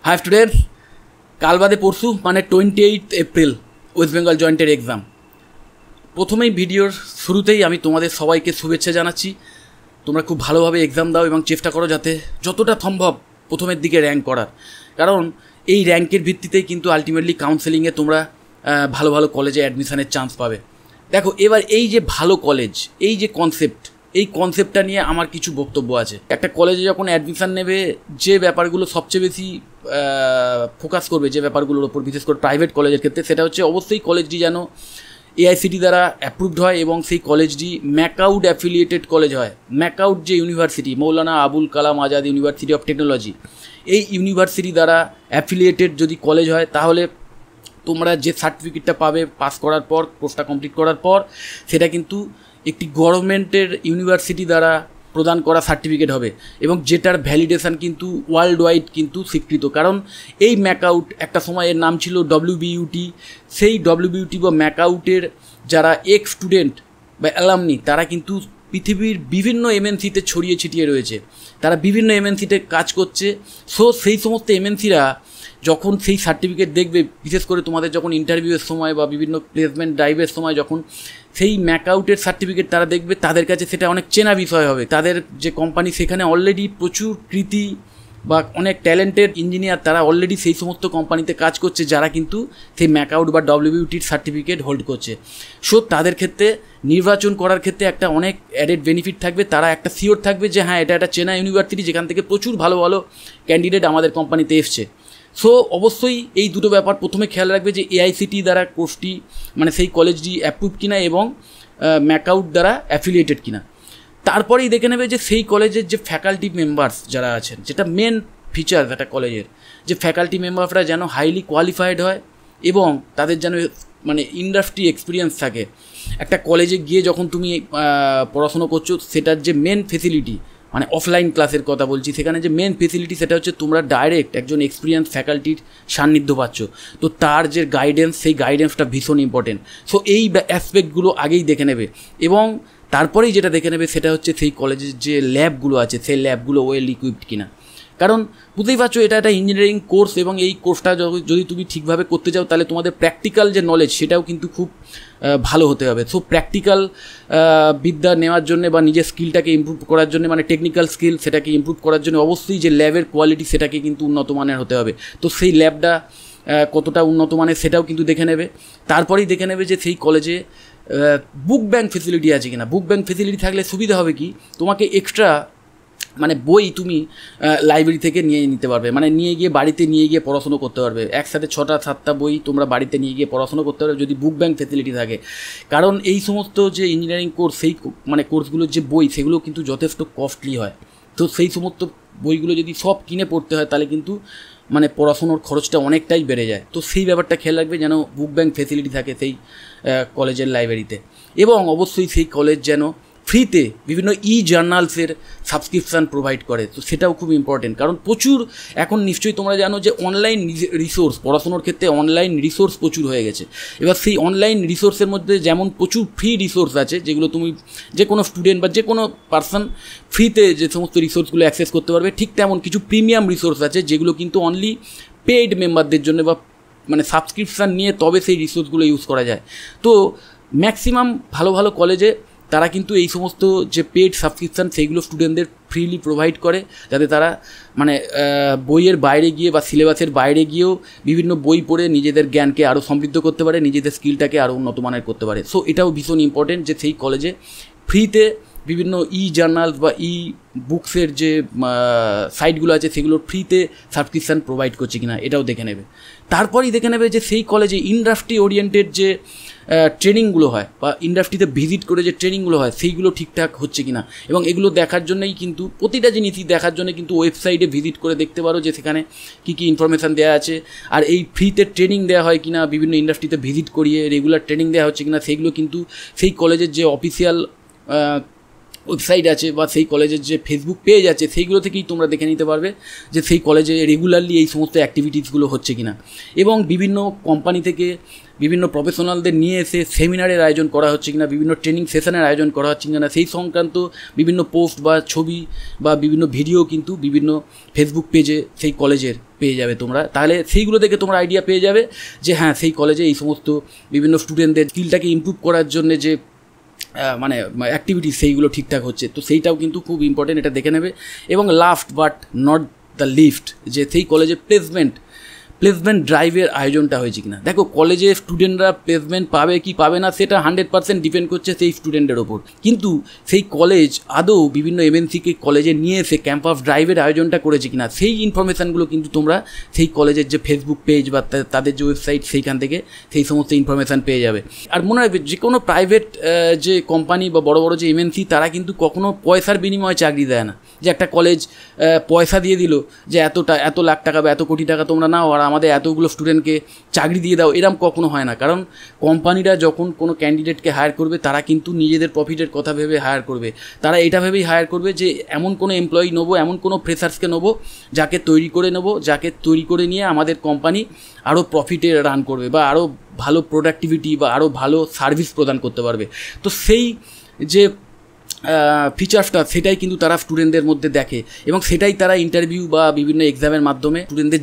High students काल बादे परशु माने 28 एप्रिल वेस्ट बेंगल जॉइंटेर एग्जाम प्रथमेই ভিডিওর শুরুতেই আমি তোমাদের সবাইকে শুভেচ্ছা জানাচ্ছি। তোমরা খুব ভালোভাবে এক্সাম দাও এবং চেষ্টা করো যাতে যতটা সম্ভব প্রথমের দিকে র্যাঙ্ক করার, কারণ এই র্যাঙ্কের ভিত্তিতেই কিন্তু আলটিমেটলি কাউন্সেলিংয়ে তোমরা ভালো ভালো কলেজে অ্যাডমিশনের চান্স পাবে। দেখো এবার এই যে ভালো কলেজ, এই যে কনসেপ্ট, এই কনসেপ্টটা নিয়ে আমার কিছু বক্তব্য আছে। একটা কলেজে যখন অ্যাডমিশন নেবে যে ব্যাপারগুলো সবচেয়ে বেশি ফোকাস করবে, যে ব্যাপারগুলোর ওপর বিশেষ করে প্রাইভেট কলেজের ক্ষেত্রে, সেটা হচ্ছে অবশ্যই কলেজটি যেন এআইসিটি দ্বারা অ্যাপ্রুভড হয় এবং সেই কলেজটি ম্যাকআউট অ্যাফিলিয়েটেড কলেজ হয়। ম্যাকআউট যে university, Maulana Abul Kalam Azad university of technology, এই ইউনিভার্সিটি দ্বারা অ্যাফিলিয়েটেড যদি কলেজ হয় তাহলে তোমরা যে সার্টিফিকেটটা পাবে পাস করার পর, কোর্সটা কমপ্লিট করার পর, সেটা কিন্তু একটি গভর্নমেন্টের ইউনিভার্সিটি দ্বারা প্রদান করা সার্টিফিকেট হবে এবং যেটার ভ্যালিডেশান কিন্তু ওয়ার্ল্ড ওয়াইড কিন্তু স্বীকৃত। কারণ এই ম্যাকআউট একটা সময় এর নাম ছিল ডব্লিউবিইউটি, সেই ডব্লিউবিইউটি বা ম্যাকআউটের যারা এক্স স্টুডেন্ট বা অ্যালামনি তারা কিন্তু পৃথিবীর বিভিন্ন এমএনসিতে ছড়িয়ে ছিটিয়ে রয়েছে, তারা বিভিন্ন এমএনসিতে কাজ করছে। সো সেই সমস্ত এমএনসিরা যখন সেই সার্টিফিকেট দেখবে, বিশেষ করে তোমাদের যখন ইন্টারভিউয়ের সময় বা বিভিন্ন প্লেসমেন্ট ড্রাইভের সময় যখন সেই ম্যাকআউটের সার্টিফিকেট তারা দেখবে, তাদের কাছে সেটা অনেক চেনা বিষয় হবে। তাদের যে কোম্পানি সেখানে অলরেডি প্রচুর কৃতি বা অনেক ট্যালেন্টেড ইঞ্জিনিয়ার তারা অলরেডি সেই সমস্ত কোম্পানিতে কাজ করছে যারা কিন্তু সেই ম্যাকআউট বা ডব্লিউবিইউটির সার্টিফিকেট হোল্ড করছে। সো তাদের ক্ষেত্রে নির্বাচন করার ক্ষেত্রে একটা অনেক অ্যাডেড বেনিফিট থাকবে। তারা একটা সিওর থাকবে যে হ্যাঁ, এটা একটা চেনা ইউনিভার্সিটি যেখান থেকে প্রচুর ভালো ভালো ক্যান্ডিডেট আমাদের কোম্পানিতে এসছে। সো অবশ্যই এই দুটো ব্যাপার প্রথমে খেয়াল রাখবে যে এআইসিটি দ্বারা কোর্সটি মানে সেই কলেজটি অ্যাপ্রুভ কিনা এবং ম্যাকআউট দ্বারা অ্যাফিলিয়েটেড কিনা। তারপরেই দেখে নেবে যে সেই কলেজের যে ফ্যাকাল্টি মেম্বার্স যারা আছেন, যেটা মেন ফিচার একটা কলেজের, যে ফ্যাকাল্টি মেম্বাররা যেন হাইলি কোয়ালিফাইড হয় এবং তাদের যেন মানে ইন্ডাস্ট্রি এক্সপিরিয়েন্স থাকে। একটা কলেজে গিয়ে যখন তুমি পড়াশুনো করছো, সেটার যে মেন ফেসিলিটি, মানে অফলাইন ক্লাসের কথা বলছি, সেখানে যে মেন ফেসিলিটি সেটা হচ্ছে তোমরা ডাইরেক্ট একজন এক্সপিরিয়েন্স ফ্যাকাল্টির সান্নিধ্য পাচ্ছ। তো তার যে গাইডেন্স, সেই গাইডেন্সটা ভীষণ ইম্পর্টেন্ট। সো এই অ্যাসপেক্টগুলো আগেই দেখে নেবে এবং তারপরেই যেটা দেখে নেবে সেটা হচ্ছে সেই কলেজের যে ল্যাবগুলো আছে, সেই ল্যাবগুলো ওয়েল ইকুইপড কিনা। কারণ বুঝতেই পারছো এটা একটা ইঞ্জিনিয়ারিং কোর্স এবং এই কোর্সটা যদি তুমি ঠিকভাবে করতে চাও তাহলে তোমাদের প্র্যাকটিক্যাল যে নলেজ সেটাও কিন্তু খুব ভালো হতে হবে। সো প্র্যাকটিক্যাল বিদ্যা নেওয়ার জন্য বা নিজের স্কিলটাকে ইমপ্রুভ করার জন্য, মানে টেকনিক্যাল স্কিল সেটাকে ইমপ্রুভ করার জন্য অবশ্যই যে ল্যাবের কোয়ালিটি সেটাকে কিন্তু উন্নত মানের হতে হবে। তো সেই ল্যাবটা কতটা উন্নত মানের সেটাও কিন্তু দেখে নেবে। তারপরেই দেখে নেবে যে সেই কলেজে বুক ব্যাংক ফেসিলিটি আছে কিনা। বুক ব্যাংক ফেসিলিটি থাকলে সুবিধা হবে কি, তোমাকে এক্সট্রা মানে বই তুমি লাইব্রেরি থেকে নিয়ে নিতে পারবে, মানে নিয়ে গিয়ে বাড়িতে নিয়ে গিয়ে পড়াশুনো করতে পারবে। একসাথে 6-7টা বই তোমরা বাড়িতে নিয়ে গিয়ে পড়াশুনো করতে পারবে যদি বুক ব্যাংক ফেসিলিটি থাকে। কারণ এই সমস্ত যে ইঞ্জিনিয়ারিং কোর্স, সেই মানে কোর্সগুলোর যে বই সেগুলো কিন্তু যথেষ্ট কস্টলি হয়। তো সেই সমস্ত বইগুলো যদি সব কিনে পড়তে হয় তাহলে কিন্তু মানে পড়াশুনোর খরচটা অনেকটাই বেড়ে যায়। তো সেই ব্যাপারটা খেয়াল রাখবে যেন বুক ব্যাংক ফেসিলিটি থাকে সেই কলেজের লাইব্রেরিতে। এবং অবশ্যই সেই কলেজ যেন ফ্রিতে বিভিন্ন জার্নালসের সাবস্ক্রিপশান প্রোভাইড করে। তো সেটাও খুব ইম্পর্টেন্ট, কারণ প্রচুর এখন নিশ্চয়ই তোমরা জানো যে অনলাইন রিসোর্স, পড়াশোনার ক্ষেত্রে অনলাইন রিসোর্স প্রচুর হয়ে গেছে। এবার সেই অনলাইন রিসোর্সের মধ্যে যেমন প্রচুর ফ্রি রিসোর্স আছে যেগুলো তুমি যে কোনো স্টুডেন্ট বা যে কোনো পার্সন ফ্রিতে যে সমস্ত রিসোর্সগুলো অ্যাক্সেস করতে পারবে, ঠিক তেমন কিছু প্রিমিয়াম রিসোর্স আছে যেগুলো কিন্তু অনলি পেইড মেম্বারদের জন্য বা মানে সাবস্ক্রিপশান নিয়ে তবে সেই রিসোর্সগুলো ইউজ করা যায়। তো ম্যাক্সিমাম ভালো ভালো কলেজে তারা কিন্তু এই সমস্ত যে পেড সাবস্ক্রিপশান সেইগুলো স্টুডেন্টদের ফ্রিলি প্রোভাইড করে, যাতে তারা মানে বইয়ের বাইরে গিয়ে বা সিলেবাসের বাইরে গিয়েও বিভিন্ন বই পড়ে নিজেদের জ্ঞানকে আরও সমৃদ্ধ করতে পারে, নিজেদের স্কিলটাকে আরও উন্নত মানের করতে পারে। সো এটাও ভীষণ ইম্পর্টেন্ট যে সেই কলেজে ফ্রিতে বিভিন্ন জার্নালস বা বুকসের যে সাইটগুলো আছে সেগুলো ফ্রিতে সাবস্ক্রিপশান প্রোভাইড করছে কিনা, এটাও দেখে নেবে। তারপরেই দেখে নেবে যে সেই কলেজে ইন্ডাস্ট্রি ওরিয়েন্টেড যে ট্রেনিংগুলো হয় বা ইন্ডাস্ট্রিতে ভিজিট করে যে ট্রেনিংগুলো হয় সেইগুলো ঠিকঠাক হচ্ছে কিনা। এবং এগুলো দেখার জন্যই কিন্তু প্রতিটা জিনিসই দেখার জন্য কিন্তু ওয়েবসাইটে ভিজিট করে দেখতে পারো যে সেখানে কী কী ইনফরমেশান দেওয়া আছে। আর এই ফ্রিতে ট্রেনিং দেওয়া হয় কিনা, বিভিন্ন ইন্ডাস্ট্রিতে ভিজিট করিয়ে রেগুলার ট্রেনিং দেওয়া হচ্ছে কিনা, সেইগুলো কিন্তু সেই কলেজের যে অফিসিয়াল ওয়েবসাইট আছে বা সেই কলেজের যে ফেসবুক পেজ আছে সেইগুলো থেকেই তোমরা দেখে নিতে পারবে যে সেই কলেজে রেগুলারলি এই সমস্ত অ্যাক্টিভিটিসগুলো হচ্ছে কিনা। এবং বিভিন্ন কোম্পানি থেকে বিভিন্ন প্রফেশনালদের নিয়ে এসে সেমিনারের আয়োজন করা হচ্ছে কিনা, বিভিন্ন ট্রেনিং সেশনের আয়োজন করা হচ্ছে কিনা, সেই সংক্রান্ত বিভিন্ন পোস্ট বা ছবি বা বিভিন্ন ভিডিও কিন্তু বিভিন্ন ফেসবুক পেজে সেই কলেজের পেয়ে যাবে তোমরা। তাহলে সেইগুলো দেখে তোমরা আইডিয়া পেয়ে যাবে যে হ্যাঁ সেই কলেজে এই সমস্ত বিভিন্ন স্টুডেন্টদের স্কিলটাকে ইমপ্রুভ করার জন্য যে মানে অ্যাক্টিভিটিস সেইগুলো ঠিকঠাক হচ্ছে। তো সেইটাও কিন্তু খুব ইম্পর্টেন্ট, এটা দেখে নেবে। এবং last but not the least, যে সেই কলেজে প্লেসমেন্ট ড্রাইভের আয়োজনটা হয়েছে কিনা। দেখো কলেজে স্টুডেন্টরা প্লেসমেন্ট পাবে কি পাবে না সেটা 100% ডিপেন্ড করছে সেই স্টুডেন্টের ওপর, কিন্তু সেই কলেজ আদৌ বিভিন্ন এমএনসিকে কলেজে নিয়ে এসে ক্যাম্পাস ড্রাইভের আয়োজনটা করেছে কিনা সেই ইনফরমেশানগুলো কিন্তু তোমরা সেই কলেজের যে ফেসবুক পেজ বা তাদের যে ওয়েবসাইট সেইখান থেকে সেই সমস্ত ইনফরমেশান পেয়ে যাবে। আর মনে রাখবে যে কোনো প্রাইভেট যে কোম্পানি বা বড় বড় যে এমএনসি তারা কিন্তু কখনো পয়সার বিনিময়ে চাকরি দেয় না, যে একটা কলেজ পয়সা দিয়ে দিল যে এত লাখ টাকা বা এত কোটি টাকা তোমরা নাও আর আমাদের এতগুলো স্টুডেন্টকে চাকরি দিয়ে দাও, এরম কখনো হয় না। কারণ কোম্পানিরা যখন কোনো ক্যান্ডিডেটকে হায়ার করবে তারা কিন্তু নিজেদের প্রফিটের কথা ভেবে হায়ার করবে। তারা এটা ভেবেই হায়ার করবে যে এমন কোনো এমপ্লয়ি নেবো, এমন কোনো ফ্রেশার্সকে নেবো যাকে তৈরি করে নিয়ে আমাদের কোম্পানি আরও প্রফিটে রান করবে বা আরও ভালো প্রোডাক্টিভিটি বা আরও ভালো সার্ভিস প্রদান করতে পারবে। তো সেই যে ফিচার্সটা সেটাই কিন্তু তারা স্টুডেন্টদের মধ্যে দেখে এবং সেটাই তারা ইন্টারভিউ বা বিভিন্ন এক্সামের মাধ্যমে স্টুডেন্টদের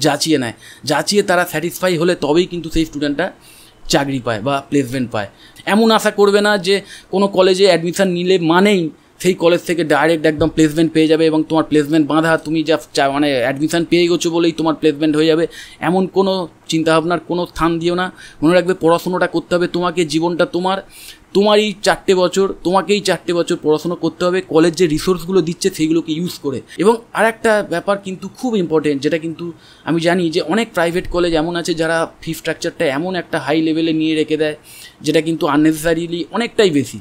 যাচিয়ে তারা স্যাটিসফাই হলে তবেই কিন্তু সেই স্টুডেন্টটা চাকরি পায় বা প্লেসমেন্ট পায়। এমন আশা করবে না যে কোনো কলেজে অ্যাডমিশান নিলে মানেই সেই কলেজ থেকে ডাইরেক্ট একদম প্লেসমেন্ট পেয়ে যাবে এবং তোমার প্লেসমেন্ট বাঁধা, তুমি যা মানে অ্যাডমিশান পেয়ে গেছো বলেই তোমার প্লেসমেন্ট হয়ে যাবে, এমন কোনো চিন্তাভাবনার কোনো স্থান দিও না। মনে রাখবে পড়াশোনাটা করতে হবে তোমাকে, জীবনটা তোমারই 4টে বছর, তোমাকেই 4টে বছর পড়াশোনা করতে হবে কলেজ যে রিসোর্সগুলো দিচ্ছে সেইগুলোকে ইউজ করে। এবং আরেকটা ব্যাপার কিন্তু খুব ইম্পর্টেন্ট, যেটা কিন্তু আমি জানি যে অনেক প্রাইভেট কলেজ এমন আছে যারা ফি স্ট্রাকচারটা এমন একটা হাই লেভেলে নিয়ে রেখে দেয় যেটা কিন্তু আননেসেসারিলি অনেকটাই বেশি।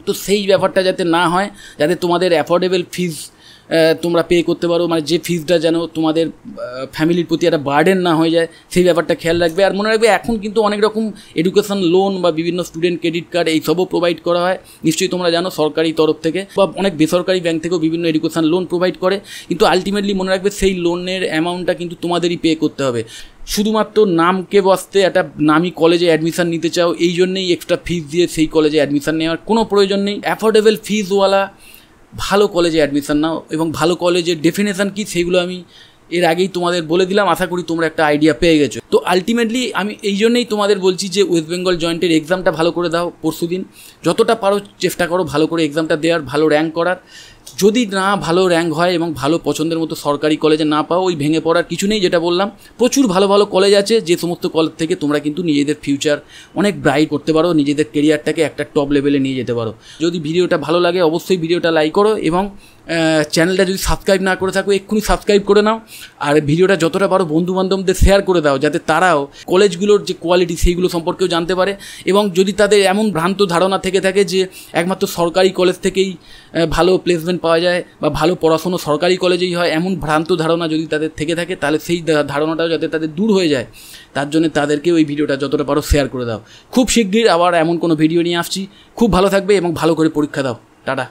তো সেই ব্যাপারটা যাতে না হয়, যাতে তোমাদের অ্যাফোর্ডেবল ফিজ তোমরা পে করতে পারো, মানে যে ফিজটা যেন তোমাদের ফ্যামিলির প্রতি একটা বার্ডেন না হয়ে যায় সেই ব্যাপারটা খেয়াল রাখবে। আর মনে রাখবে এখন কিন্তু অনেক রকম এডুকেশন লোন বা বিভিন্ন স্টুডেন্ট ক্রেডিট কার্ড এইসবও প্রোভাইড করা হয়, নিশ্চয়ই তোমরা জানো, সরকারি তরফ থেকে বা অনেক বেসরকারি ব্যাংক থেকেও বিভিন্ন এডুকেশন লোন প্রোভাইড করে। কিন্তু আলটিমেটলি মনে রাখবে সেই লোনের অ্যামাউন্টটা কিন্তু তোমাদেরই পে করতে হবে। শুধুমাত্র নামকে বসতে একটা নামি কলেজে অ্যাডমিশান নিতে চাও এই জন্যেই এক্সট্রা ফিজ দিয়ে সেই কলেজে অ্যাডমিশান নেওয়ার কোনো প্রয়োজন নেই। অ্যাফোর্ডেবল ফিজওয়ালা ভালো কলেজে অ্যাডমিশান নাও এবং ভালো কলেজের ডেফিনেশান কী সেগুলো আমি এর আগেই তোমাদের বলে দিলাম, আশা করি তোমরা একটা আইডিয়া পেয়ে গেছো। তো আলটিমেটলি আমি এই জন্যই তোমাদের বলছি যে ওয়েস্ট বেঙ্গল জয়েন্টের এক্সামটা ভালো করে দাও পরশুদিন, যতটা পারো চেষ্টা করো ভালো করে এক্সামটা দেওয়ার, ভালো র্যাঙ্ক করার। যদি না ভালো র্যাঙ্ক হয় এবং ভালো পছন্দের মতো সরকারি কলেজে না পাও, ওই ভেঙে পড়ার কিছু নেই, যেটা বললাম প্রচুর ভালো ভালো কলেজ আছে যে সমস্ত কলেজ থেকে তোমরা কিন্তু নিজেদের ফিউচার অনেক ব্রাইট করতে পারো, নিজেদের কেরিয়ারটাকে একটা টপ লেভেলে নিয়ে যেতে পারো। যদি ভিডিওটা ভালো লাগে অবশ্যই ভিডিওটা লাইক করো এবং চ্যানেলটা যদি সাবস্ক্রাইব না করে থাকো এক্ষুনি সাবস্ক্রাইব করে নাও। আর ভিডিওটা যতটা পারো বন্ধুবান্ধবদের শেয়ার করে দাও যাতে তারাও কলেজগুলোর যে কোয়ালিটি সেইগুলো সম্পর্কেও জানতে পারে। এবং যদি তাদের এমন ভ্রান্ত ধারণা থেকে থাকে যে একমাত্র সরকারি কলেজ থেকেই ভালো প্লেসমেন্ট পাওয়া যায় বা ভালো পড়াশুনো সরকারি কলেজেই হয়, এমন ভ্রান্ত ধারণা যদি তাদের থেকে থাকে তাহলে সেই ধারণাটাও যাতে তাদের দূর হয়ে যায় তার জন্য তাদেরকে ওই ভিডিওটা যতটা পারো শেয়ার করে দাও। খুব শিগগির আবার এমন কোনো ভিডিও নিয়ে আসছি। খুব ভালো থাকবে এবং ভালো করে পরীক্ষা দাও। টাটা।